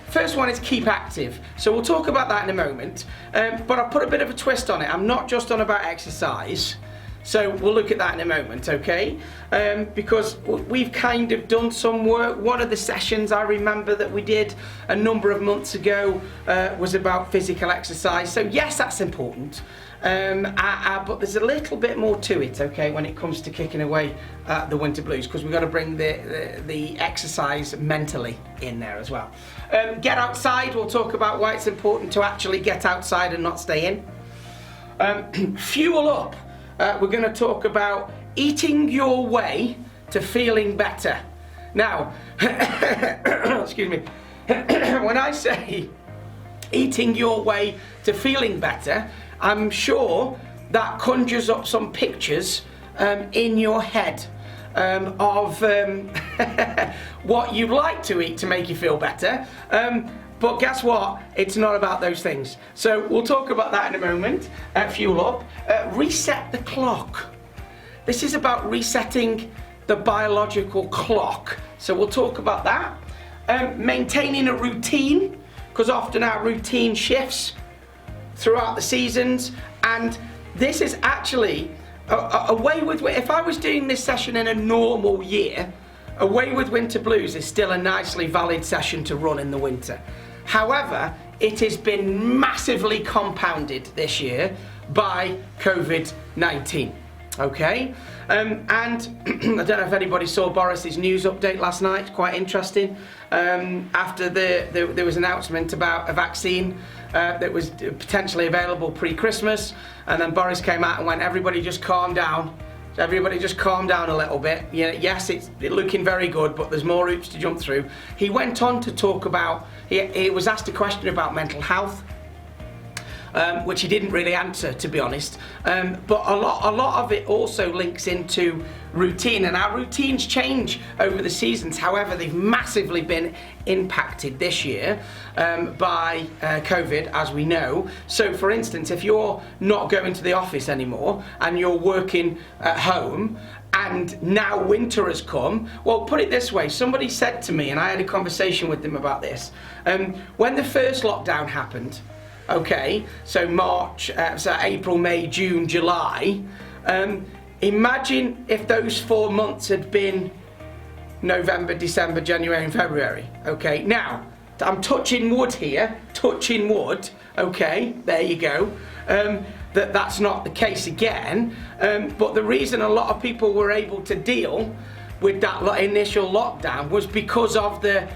first one is keep active. So we'll talk about that in a moment, but I'll put a bit of a twist on it. I'm not just on about exercise. So we'll look at that in a moment, okay? Because we've kind of done some work. One of the sessions I remember that we did a number of months ago was about physical exercise. So yes, that's important. But there's a little bit more to it, okay, when it comes to kicking away the winter blues, because we've got to bring the exercise mentally in there as well. Get outside. We'll talk about why it's important to actually get outside and not stay in. Fuel up. We're going to talk about eating your way to feeling better. Now, excuse me, when I say eating your way to feeling better, I'm sure that conjures up some pictures in your head of what you'd like to eat to make you feel better. But guess what? It's not about those things. So we'll talk about that in a moment. Fuel up. Reset the clock. This is about resetting the biological clock. So we'll talk about that. Maintaining a routine, because often our routine shifts throughout the seasons. And this is actually away with, if I was doing this session in a normal year, Away with Winter Blues is still a nicely valid session to run in the winter. However, it has been massively compounded this year by COVID-19. Okay, and I don't know if anybody saw Boris's news update last night. Quite interesting. After there was an announcement about a vaccine that was potentially available pre-Christmas, and then Boris came out and went, "Everybody just calm down. Everybody just calm down a little bit. Yeah, yes, it's looking very good, but there's more hoops to jump through." He went on to talk about. He was asked a question about mental health. Which he didn't really answer, to be honest. But a lot of it also links into routine, and our routines change over the seasons. However, they've massively been impacted this year by COVID, as we know. So, for instance, if you're not going to the office anymore and you're working at home, and now winter has come, well, put it this way, somebody said to me, and I had a conversation with them about this, when the first lockdown happened, okay, so March, so April, May, June, July. Imagine if those 4 months had been November, December, January and February. Okay, now, I'm touching wood here, touching wood, okay, there you go. That's not the case again, but the reason a lot of people were able to deal with that initial lockdown was because of the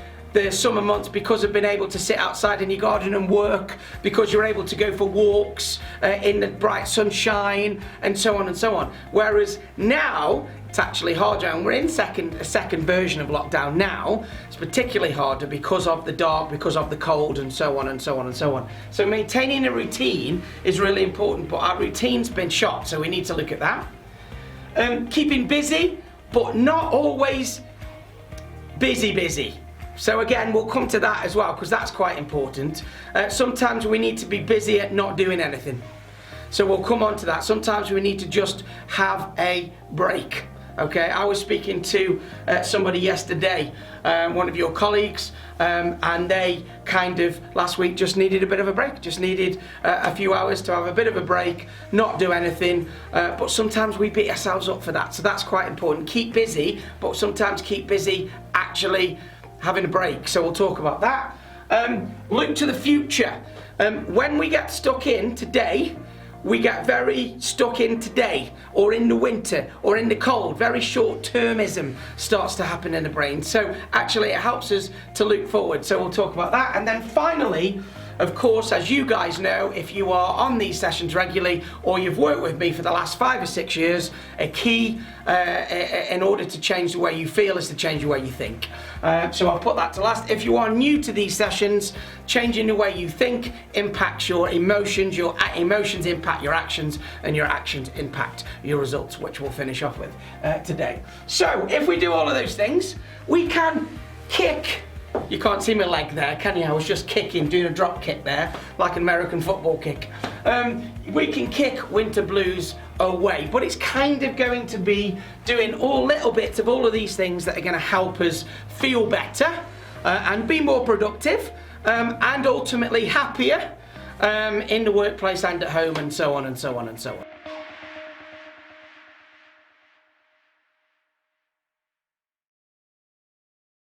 summer months, because of being able to sit outside in your garden and work, because you're able to go for walks in the bright sunshine, and so on and so on. Whereas now it's actually harder, and we're in a second version of lockdown now. It's particularly harder because of the dark, because of the cold, and so on and so on and so on. So maintaining a routine is really important, but our routine's been shot, so we need to look at that. Keeping busy, but not always busy. So again, we'll come to that as well, because that's quite important. Sometimes we need to be busy at not doing anything. So we'll come on to that. Sometimes we need to just have a break. Okay, I was speaking to somebody yesterday, one of your colleagues, and they kind of last week just needed a bit of a break, just needed a few hours to have a bit of a break, not do anything, but sometimes we beat ourselves up for that. So that's quite important. Keep busy, but sometimes keep busy actually having a break. So we'll talk about that. Look to the future. When we get stuck in today, we get very stuck in today, or in the winter, or in the cold. Very short-termism starts to happen in the brain. So actually it helps us to look forward. So we'll talk about that. And then finally, of course, as you guys know, if you are on these sessions regularly, or you've worked with me for the last 5 or 6 years, a key in order to change the way you feel is to change the way you think. So I'll put that to last. If you are new to these sessions, changing the way you think impacts your emotions impact your actions, and your actions impact your results, which we'll finish off with today. So if we do all of those things, we can kick. You can't see my leg there, can you? I was just kicking, doing a drop kick there, like an American football kick. We can kick winter blues away, but it's kind of going to be doing all little bits of all of these things that are going to help us feel better and be more productive, and ultimately happier in the workplace and at home, and so on and so on and so on.